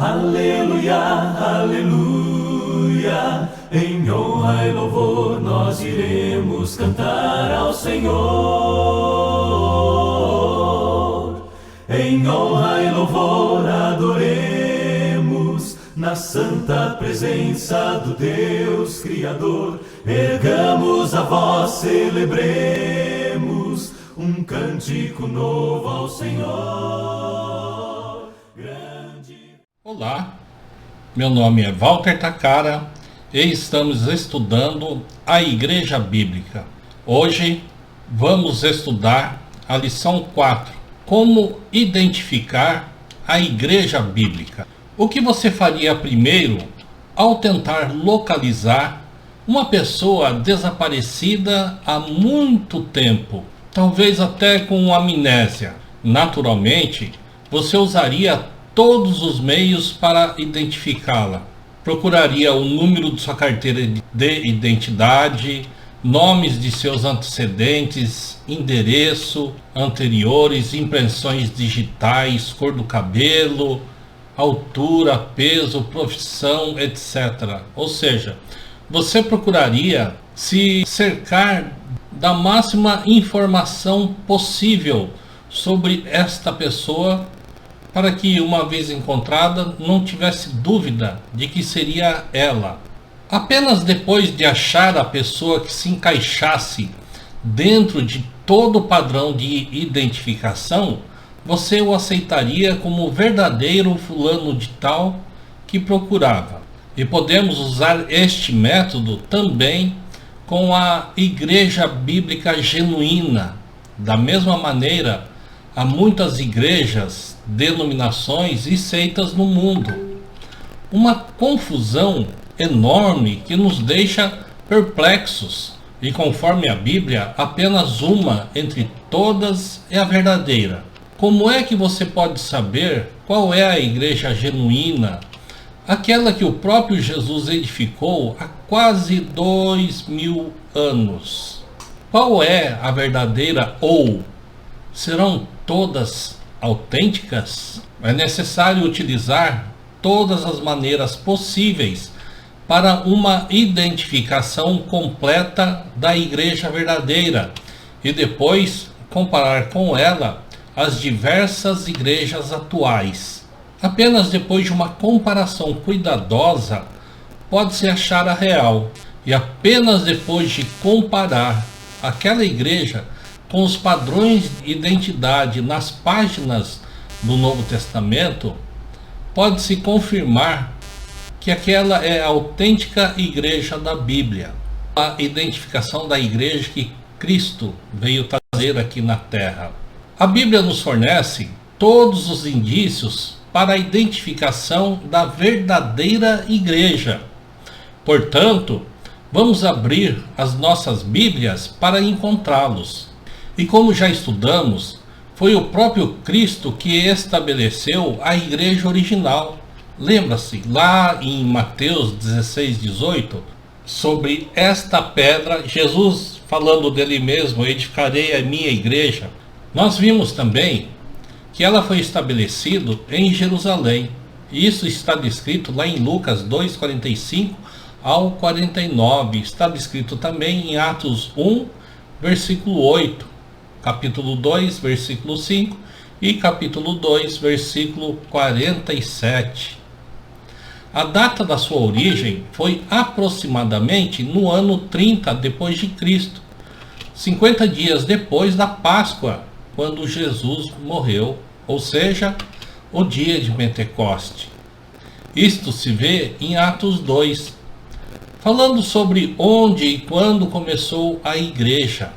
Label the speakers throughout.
Speaker 1: Aleluia, aleluia, em honra e louvor nós iremos cantar ao Senhor. Em honra e louvor adoremos na santa presença do Deus Criador. Ergamos a voz, celebremos um cântico novo ao Senhor.
Speaker 2: Olá, meu nome é Walter Takara e estamos estudando a Igreja Bíblica. Hoje vamos estudar a lição 4, como identificar a Igreja Bíblica. O que você faria primeiro ao tentar localizar uma pessoa desaparecida há muito tempo, talvez até com amnésia? Naturalmente, você usaria todos os meios para identificá-la. Procuraria o número de sua carteira de identidade, nomes de seus antecedentes, endereço anteriores, impressões digitais, cor do cabelo, altura, peso, profissão, etc. Ou seja, você procuraria se cercar da máxima informação possível sobre esta pessoa, para que, uma vez encontrada, não tivesse dúvida de que seria ela. Apenas depois de achar a pessoa que se encaixasse dentro de todo o padrão de identificação, você o aceitaria como o verdadeiro fulano de tal que procurava. E podemos usar este método também com a Igreja Bíblica Genuína. Da mesma maneira, há muitas igrejas, denominações e seitas no mundo. Uma confusão enorme que nos deixa perplexos. E conforme a Bíblia, apenas uma entre todas é a verdadeira. Como é que você pode saber qual é a igreja genuína? Aquela que o próprio Jesus edificou há quase 2000 anos. Qual é a verdadeira, ou serão todas autênticas? É necessário utilizar todas as maneiras possíveis para uma identificação completa da igreja verdadeira e depois comparar com ela as diversas igrejas atuais. Apenas depois de uma comparação cuidadosa pode-se achar a real, e apenas depois de comparar aquela igreja com os padrões de identidade nas páginas do Novo Testamento, pode-se confirmar que aquela é a autêntica igreja da Bíblia, a identificação da igreja que Cristo veio trazer aqui na Terra. A Bíblia nos fornece todos os indícios para a identificação da verdadeira igreja. Portanto, vamos abrir as nossas Bíblias para encontrá-los. E como já estudamos, foi o próprio Cristo que estabeleceu a igreja original. Lembra-se, lá em Mateus 16:18, sobre esta pedra, Jesus falando dele mesmo: edificarei a minha igreja. Nós vimos também que ela foi estabelecida em Jerusalém. Isso está descrito lá em Lucas 2:45 ao 49. Está descrito também em Atos 1, versículo 8. Capítulo 2, versículo 5 e capítulo 2, versículo 47. A data da sua origem foi aproximadamente no ano 30 depois de Cristo, 50 dias depois da Páscoa, quando Jesus morreu, ou seja, o dia de Pentecoste. Isto se vê em Atos 2, falando sobre onde e quando começou a igreja.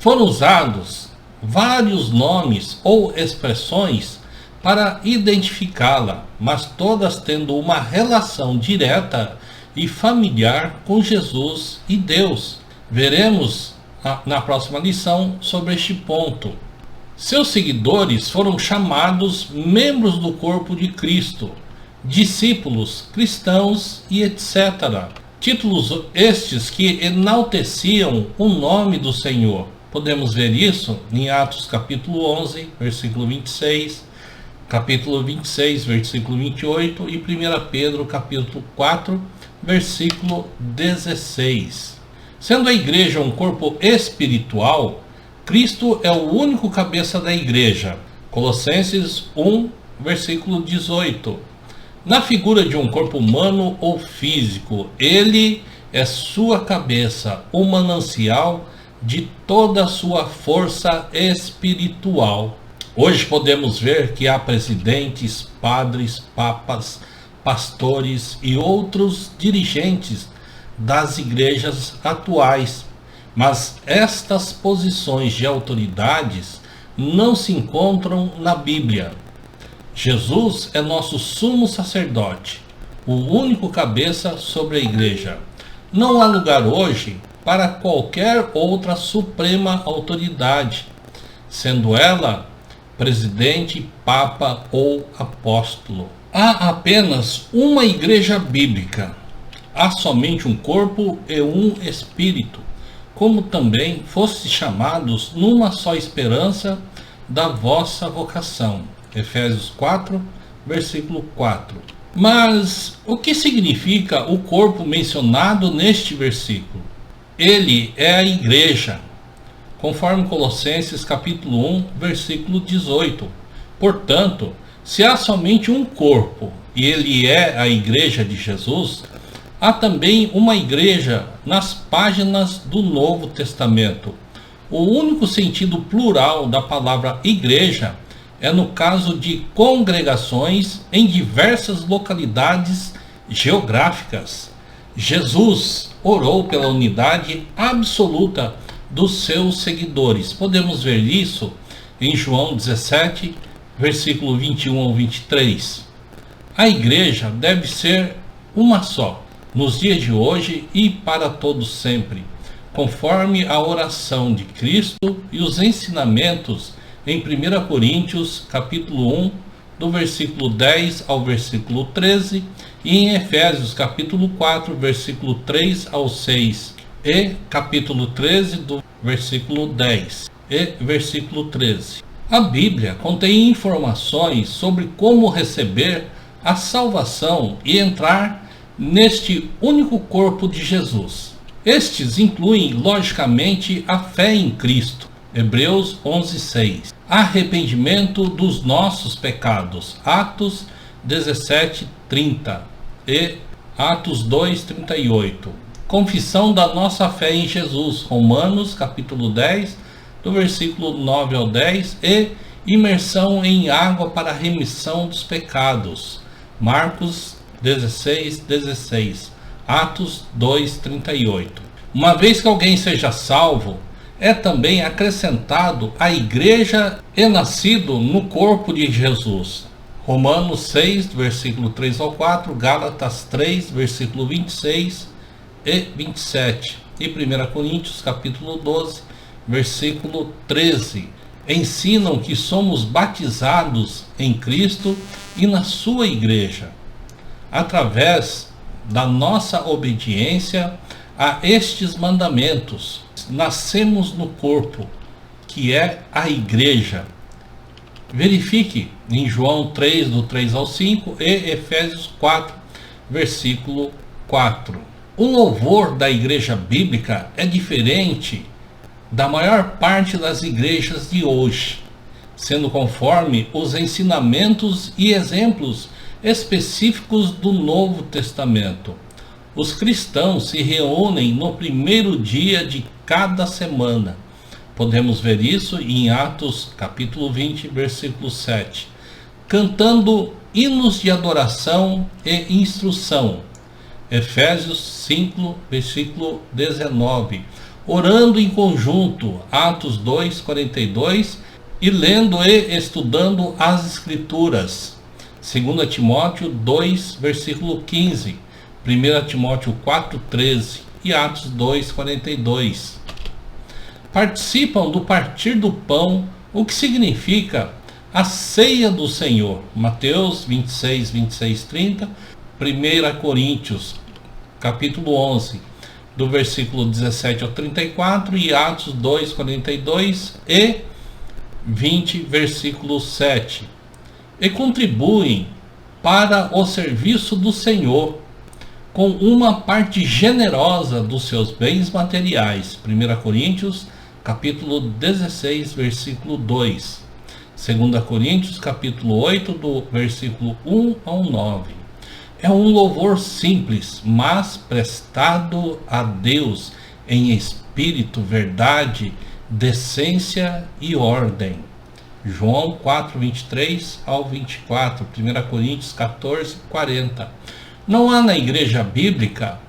Speaker 2: Foram usados vários nomes ou expressões para identificá-la, mas todas tendo uma relação direta e familiar com Jesus e Deus. Veremos na próxima lição sobre este ponto. Seus seguidores foram chamados membros do corpo de Cristo, discípulos, cristãos e etc. Títulos estes que enalteciam o nome do Senhor. Podemos ver isso em Atos capítulo 11, versículo 26, capítulo 26, versículo 28 e 1 Pedro, capítulo 4, versículo 16. Sendo a igreja um corpo espiritual, Cristo é o único cabeça da igreja. Colossenses 1, versículo 18. Na figura de um corpo humano ou físico, ele é sua cabeça, o manancial de toda a sua força espiritual. Hoje podemos ver que há presidentes, padres, papas, pastores e outros dirigentes das igrejas atuais, mas estas posições de autoridades não se encontram na Bíblia. Jesus é nosso sumo sacerdote, o único cabeça sobre a igreja. Não há lugar hoje para qualquer outra suprema autoridade, sendo ela presidente, papa ou apóstolo. Há apenas uma igreja bíblica. Há somente um corpo e um espírito, como também fostes chamados numa só esperança da vossa vocação. Efésios 4, versículo 4. Mas o que significa o corpo mencionado neste versículo? Ele é a igreja, conforme Colossenses capítulo 1, versículo 18. Portanto, se há somente um corpo e ele é a igreja de Jesus, há também uma igreja nas páginas do Novo Testamento. O único sentido plural da palavra igreja é no caso de congregações em diversas localidades geográficas. Jesus orou pela unidade absoluta dos seus seguidores. Podemos ver isso em João 17, versículo 21 ao 23. A igreja deve ser uma só, nos dias de hoje e para todos sempre, conforme a oração de Cristo e os ensinamentos em 1 Coríntios, capítulo 1, do versículo 10 ao versículo 13, e em Efésios, capítulo 4, versículo 3 ao 6, e capítulo 13, do versículo 10 e versículo 13. A Bíblia contém informações sobre como receber a salvação e entrar neste único corpo de Jesus. Estes incluem, logicamente, a fé em Cristo, Hebreus 11:6, arrependimento dos nossos pecados, Atos 17:30 e Atos 2:38, confissão da nossa fé em Jesus, Romanos capítulo 10, do versículo 9 ao 10, e imersão em água para a remissão dos pecados, Marcos 16:16, Atos 2:38. Uma vez que alguém seja salvo, é também acrescentado a igreja e nascido no corpo de Jesus. Romanos 6, versículo 3 ao 4, Gálatas 3, versículo 26 e 27, e 1 Coríntios capítulo 12, versículo 13, ensinam que somos batizados em Cristo e na sua igreja. Através da nossa obediência a estes mandamentos, nascemos no corpo, que é a igreja. Verifique em João 3, do 3 ao 5 e Efésios 4, versículo 4. O louvor da igreja bíblica é diferente da maior parte das igrejas de hoje, sendo conforme os ensinamentos e exemplos específicos do Novo Testamento. Os cristãos se reúnem no primeiro dia de cada semana. Podemos ver isso em Atos capítulo 20, versículo 7, cantando hinos de adoração e instrução. Efésios 5, versículo 19, orando em conjunto, Atos 2, 42, e lendo e estudando as Escrituras, 2 Timóteo 2, versículo 15, 1 Timóteo 4, 13 e Atos 2, 42. Participam do partir do pão, o que significa a ceia do Senhor, Mateus 26, 26, 30, 1 Coríntios capítulo 11, do versículo 17 ao 34, e Atos 2, 42 e 20, versículo 7. e contribuem para o serviço do Senhor com uma parte generosa dos seus bens materiais. 1 Coríntios capítulo 16, versículo 2. 2 Coríntios capítulo 8, do versículo 1 ao 9. É um louvor simples, mas prestado a Deus em espírito, verdade, decência e ordem. João 4, 23 ao 24, 1 Coríntios 14, 40. Não há na igreja bíblica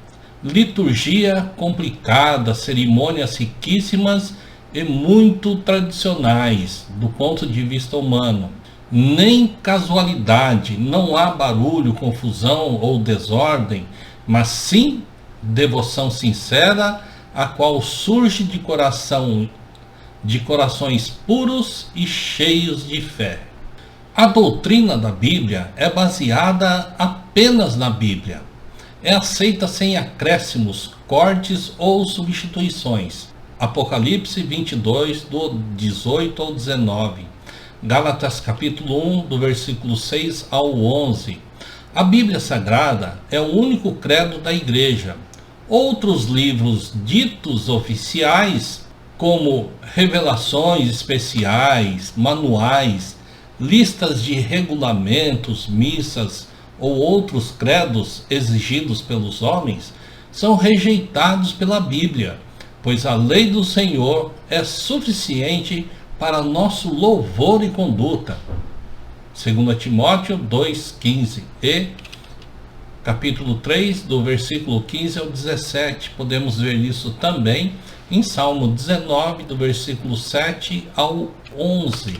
Speaker 2: liturgia complicada, cerimônias riquíssimas e muito tradicionais do ponto de vista humano. Nem casualidade, não há barulho, confusão ou desordem, mas sim devoção sincera, a qual surge de corações puros e cheios de fé. A doutrina da Bíblia é baseada apenas na Bíblia. É aceita sem acréscimos, cortes ou substituições. Apocalipse 22, do 18 ao 19. Gálatas capítulo 1, do versículo 6 ao 11. A Bíblia Sagrada é o único credo da Igreja. Outros livros ditos oficiais, como revelações especiais, manuais, listas de regulamentos, missas ou outros credos exigidos pelos homens, são rejeitados pela Bíblia, pois a lei do Senhor é suficiente para nosso louvor e conduta. 2 Timóteo 2,15 e capítulo 3, do versículo 15 ao 17. Podemos ver isso também em Salmo 19, do versículo 7 ao 11.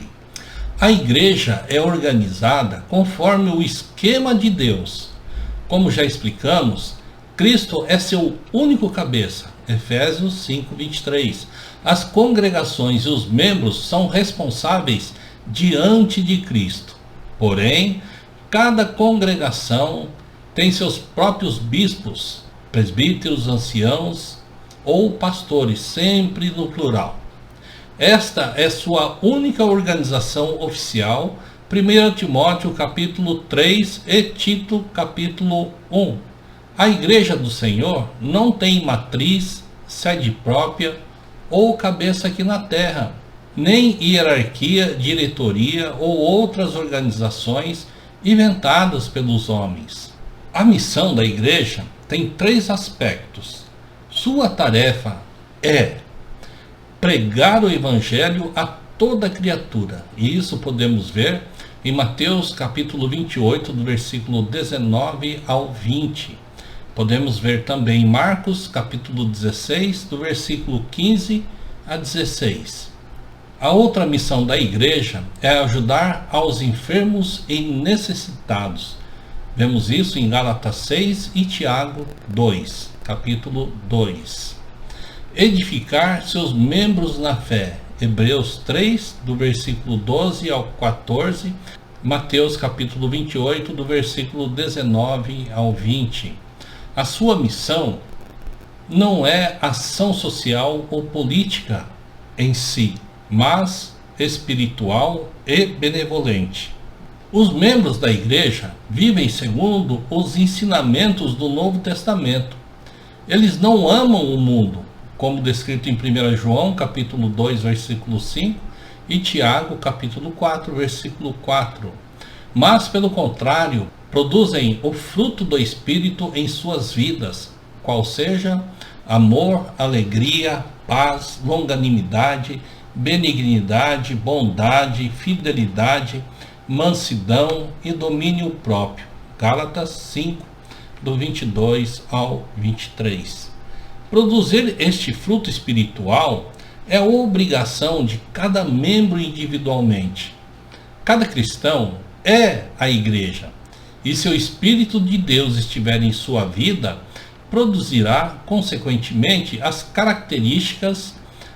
Speaker 2: A igreja é organizada conforme o esquema de Deus. Como já explicamos, Cristo é seu único cabeça. Efésios 5, 23. As congregações e os membros são responsáveis diante de Cristo. Porém, cada congregação tem seus próprios bispos, presbíteros, anciãos ou pastores, sempre no plural. Esta é sua única organização oficial. 1 Timóteo capítulo 3 e Tito capítulo 1. A Igreja do Senhor não tem matriz, sede própria ou cabeça aqui na terra, nem hierarquia, diretoria ou outras organizações inventadas pelos homens. A missão da igreja tem 3 aspectos. Sua tarefa é pregar o evangelho a toda criatura, e isso podemos ver em Mateus capítulo 28, do versículo 19 ao 20. Podemos ver também em Marcos capítulo 16, do versículo 15 a 16. A outra missão da igreja é ajudar aos enfermos e necessitados. Vemos isso em Gálatas 6 e Tiago 2, capítulo 2. Edificar seus membros na fé. Hebreus 3, do versículo 12 ao 14. Mateus capítulo 28, do versículo 19 ao 20. A sua missão não é ação social ou política em si, mas espiritual e benevolente. Os membros da igreja vivem segundo os ensinamentos do Novo Testamento. Eles não amam o mundo, como descrito em 1 João capítulo 2, versículo 5 e Tiago capítulo 4, versículo 4. Mas, pelo contrário, produzem o fruto do Espírito em suas vidas, qual seja amor, alegria, paz, longanimidade, benignidade, bondade, fidelidade, mansidão e domínio próprio. Gálatas 5, do 22 ao 23. Produzir este fruto espiritual é a obrigação de cada membro individualmente. Cada cristão é a igreja, e se o Espírito de Deus estiver em sua vida, produzirá, consequentemente, as características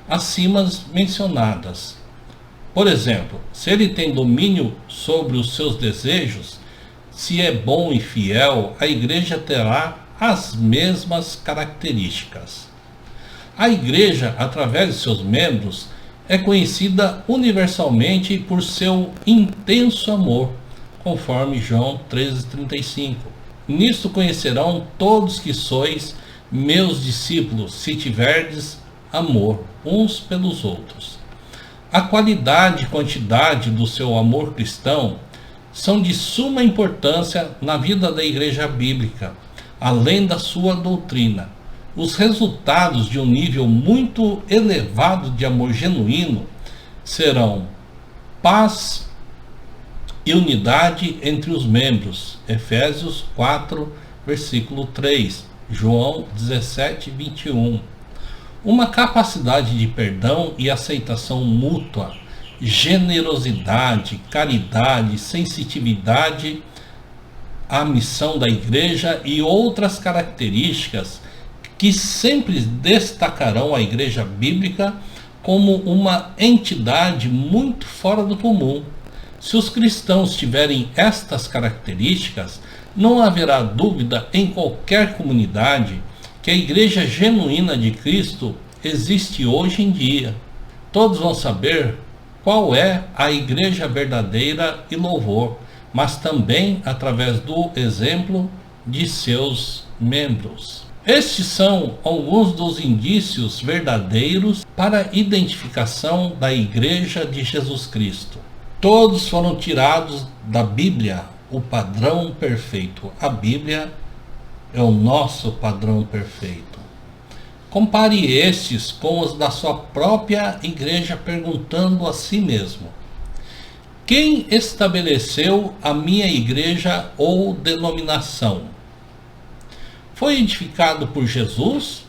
Speaker 2: acima mencionadas. Por exemplo, se ele tem domínio sobre os seus desejos, se é bom e fiel, a igreja terá as mesmas características. A igreja, através de seus membros, é conhecida universalmente por seu intenso amor, conforme João 13,35. Nisto conhecerão todos que sois meus discípulos, se tiverdes amor uns pelos outros. A qualidade e quantidade do seu amor cristão são de suma importância na vida da Igreja Bíblica, além da sua doutrina. Os resultados de um nível muito elevado de amor genuíno serão paz e unidade entre os membros. Efésios 4, versículo 3, João 17, 21. Uma capacidade de perdão e aceitação mútua, generosidade, caridade, sensitividade à missão da igreja e outras características que sempre destacarão a Igreja Bíblica como uma entidade muito fora do comum. Se os cristãos tiverem estas características, não haverá dúvida em qualquer comunidade que a Igreja genuína de Cristo existe hoje em dia. Todos vão saber qual é a Igreja verdadeira e louvor, mas também através do exemplo de seus membros. Estes são alguns dos indícios verdadeiros para a identificação da Igreja de Jesus Cristo. Todos foram tirados da Bíblia, o padrão perfeito. A Bíblia é o nosso padrão perfeito. Compare estes com os da sua própria igreja, perguntando a si mesmo: quem estabeleceu a minha igreja ou denominação? Foi edificado por Jesus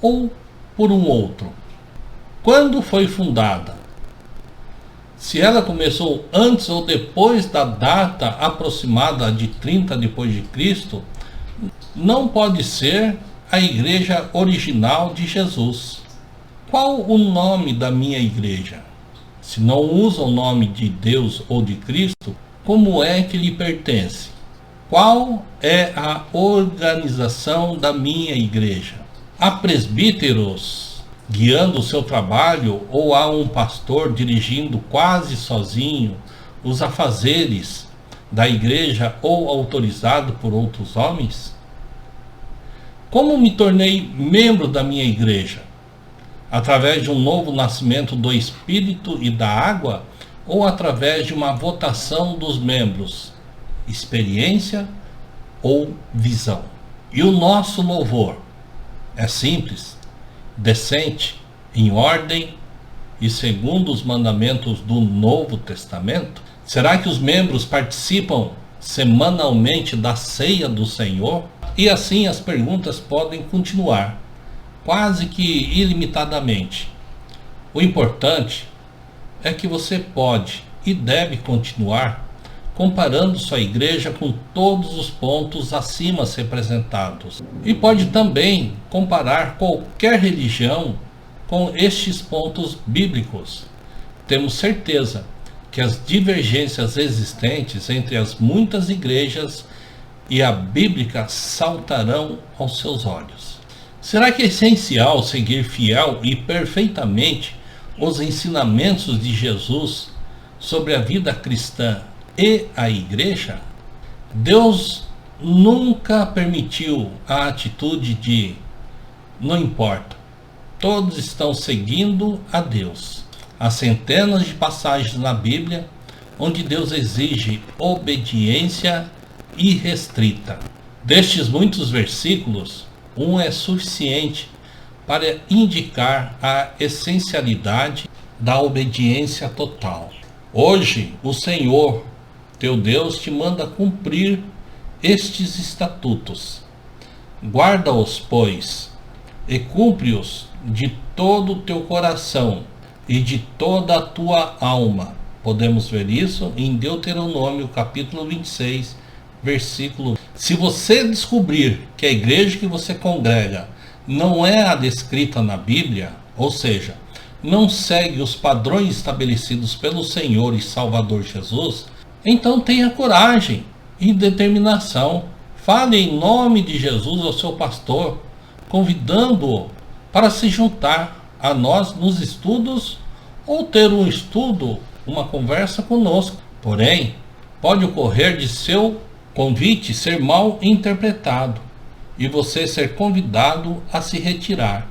Speaker 2: ou por um outro? Quando foi fundada? Se ela começou antes ou depois da data aproximada de 30 depois de Cristo, não pode ser a igreja original de Jesus. Qual o nome da minha igreja? Se não usa o nome de Deus ou de Cristo, como é que lhe pertence? Qual é a organização da minha igreja? Há presbíteros guiando o seu trabalho ou há um pastor dirigindo quase sozinho os afazeres da igreja ou autorizado por outros homens? Como me tornei membro da minha igreja? Através de um novo nascimento do Espírito e da água ou através de uma votação dos membros? Experiência ou visão? E o nosso louvor é simples, decente, em ordem e segundo os mandamentos do Novo Testamento? Será que os membros participam semanalmente da ceia do Senhor? E assim as perguntas podem continuar, quase que ilimitadamente. O importante é que você pode e deve continuar comparando sua igreja com todos os pontos acima representados. E pode também comparar qualquer religião com estes pontos bíblicos. Temos certeza que as divergências existentes entre as muitas igrejas e a bíblica saltarão aos seus olhos. Será que é essencial seguir fiel e perfeitamente os ensinamentos de Jesus sobre a vida cristã e a igreja? Deus nunca permitiu a atitude de não importa, todos estão seguindo a Deus. Há centenas de passagens na Bíblia onde Deus exige obediência irrestrita. Destes muitos versículos, um é suficiente para indicar a essencialidade da obediência total. Hoje, o Senhor, teu Deus, te manda cumprir estes estatutos. Guarda-os, pois, e cumpre-os de todo o teu coração e de toda a tua alma. Podemos ver isso em Deuteronômio, capítulo 26, versículo. Se você descobrir que a igreja que você congrega não é a descrita na Bíblia, ou seja, não segue os padrões estabelecidos pelo Senhor e Salvador Jesus, então tenha coragem e determinação. Fale em nome de Jesus ao seu pastor, convidando-o para se juntar a nós nos estudos ou ter um estudo, uma conversa conosco. Porém, Pode ocorrer de seu convite ser mal interpretado e você ser convidado a se retirar.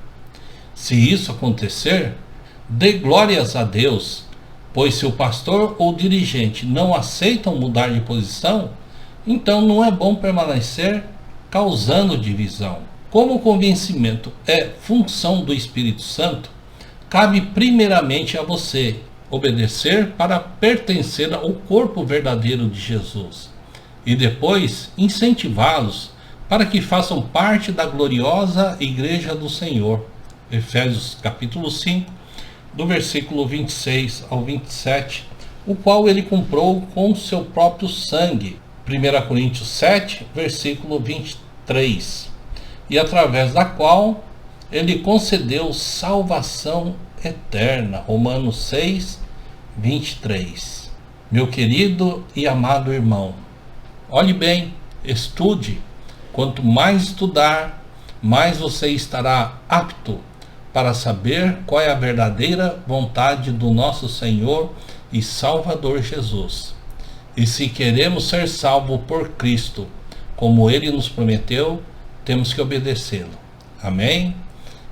Speaker 2: Se isso acontecer, dê glórias a Deus, pois se o pastor ou dirigente não aceitam mudar de posição, então não é bom permanecer causando divisão. Como o convencimento é função do Espírito Santo, cabe primeiramente a você obedecer para pertencer ao corpo verdadeiro de Jesus e depois incentivá-los para que façam parte da gloriosa Igreja do Senhor. Efésios capítulo 5, do versículo 26 ao 27, o qual ele comprou com seu próprio sangue. 1 Coríntios 7, versículo 23, e através da qual ele concedeu salvação eterna. Romanos 6, 23. Meu querido e amado irmão, olhe bem, estude. Quanto mais estudar, mais você estará apto para saber qual é a verdadeira vontade do nosso Senhor e Salvador Jesus. E se queremos ser salvos por Cristo, como Ele nos prometeu, temos que obedecê-lo. Amém?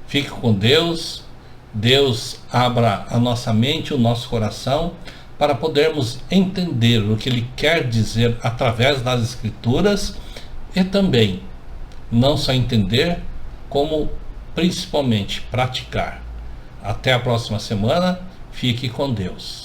Speaker 2: Fique com Deus. Deus abra a nossa mente, o nosso coração, para podermos entender o que Ele quer dizer através das Escrituras e também, não só entender, como principalmente praticar. Até a próxima semana. Fique com Deus.